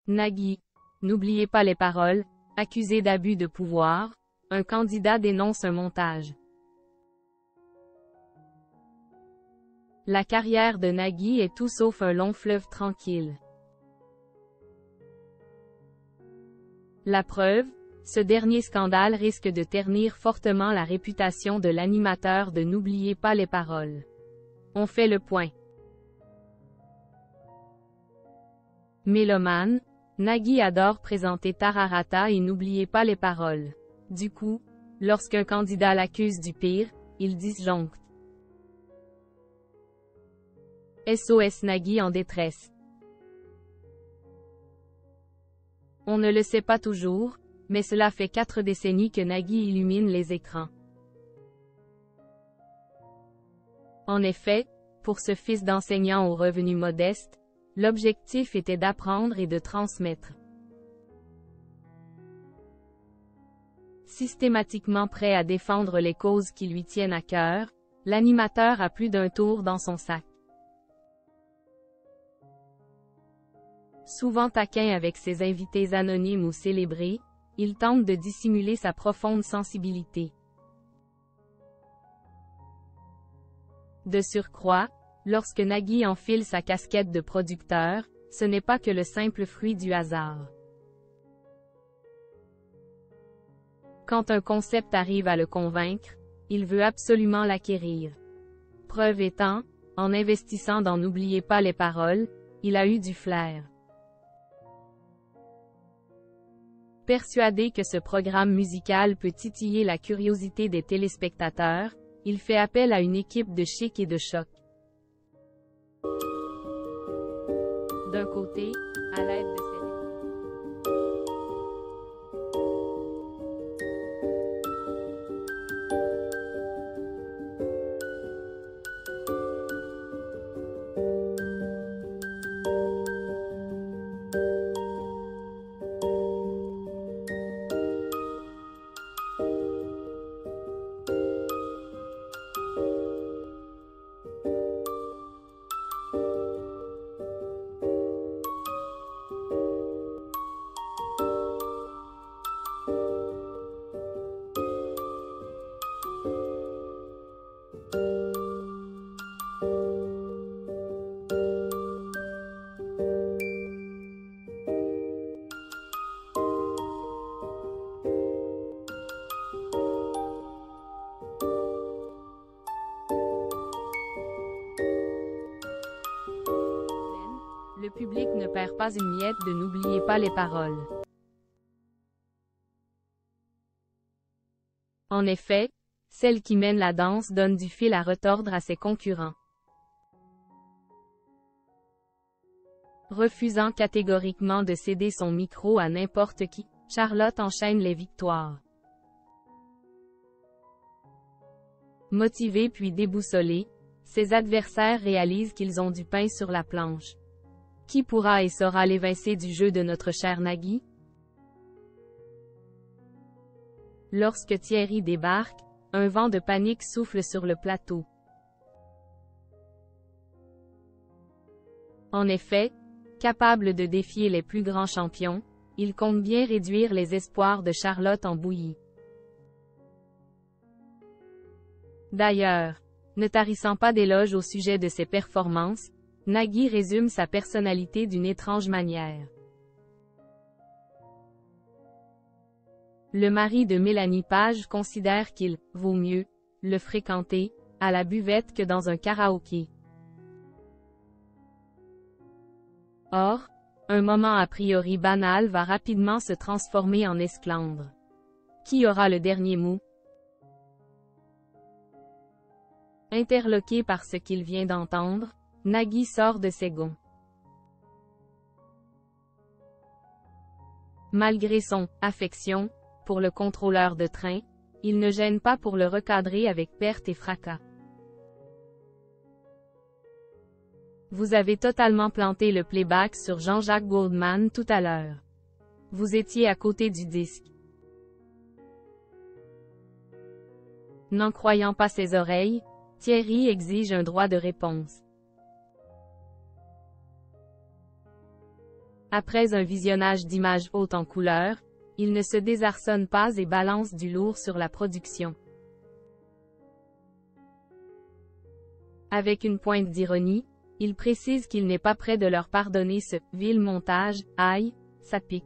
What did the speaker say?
Nagui. N'oubliez pas les paroles. Accusé d'abus de pouvoir, un candidat dénonce un montage. La carrière de Nagui est tout sauf un long fleuve tranquille. La preuve, ce dernier scandale risque de ternir fortement la réputation de l'animateur de N'oubliez pas les paroles. On fait le point. Mélomane, Nagui adore présenter Tararata et N'oubliez pas les paroles. Du coup, lorsqu'un candidat l'accuse du pire, il disjoncte. SOS Nagui en détresse. On ne le sait pas toujours, mais cela fait 4 décennies que Nagui illumine les écrans. En effet, pour ce fils d'enseignant aux revenus modestes, l'objectif était d'apprendre et de transmettre. Systématiquement prêt à défendre les causes qui lui tiennent à cœur, l'animateur a plus d'un tour dans son sac. Souvent taquin avec ses invités anonymes ou célébrés, il tente de dissimuler sa profonde sensibilité. De surcroît, lorsque Nagui enfile sa casquette de producteur, ce n'est pas que le simple fruit du hasard. Quand un concept arrive à le convaincre, il veut absolument l'acquérir. Preuve étant, en investissant dans N'oubliez pas les paroles, il a eu du flair. Persuadé que ce programme musical peut titiller la curiosité des téléspectateurs, il fait appel à une équipe de chic et de choc. D'un côté, à l'aide de ses Le public ne perd pas une miette de N'oubliez pas les paroles. En effet, celle qui mène la danse donne du fil à retordre à ses concurrents. Refusant catégoriquement de céder son micro à n'importe qui, Charlotte enchaîne les victoires. Motivés puis déboussolés, ses adversaires réalisent qu'ils ont du pain sur la planche. Qui pourra et saura l'évincer du jeu de notre cher Nagui? Lorsque Thierry débarque, un vent de panique souffle sur le plateau. En effet, capable de défier les plus grands champions, il compte bien réduire les espoirs de Charlotte en bouillie. D'ailleurs, ne tarissant pas d'éloges au sujet de ses performances, Nagui résume sa personnalité d'une étrange manière. Le mari de Mélanie Page considère qu'il « vaut mieux » le fréquenter, à la buvette que dans un karaoké. Or, un moment a priori banal va rapidement se transformer en esclandre. Qui aura le dernier mot? Interloqué par ce qu'il vient d'entendre, Nagui sort de ses gonds. Malgré son « affection » pour le contrôleur de train, il ne gêne pas pour le recadrer avec perte et fracas. Vous avez totalement planté le playback sur Jean-Jacques Goldman tout à l'heure. Vous étiez à côté du disque. N'en croyant pas ses oreilles, Thierry exige un droit de réponse. Après un visionnage d'images hautes en couleurs, il ne se désarçonne pas et balance du lourd sur la production. Avec une pointe d'ironie, il précise qu'il n'est pas prêt de leur pardonner ce « vil montage, aïe, ça pique ».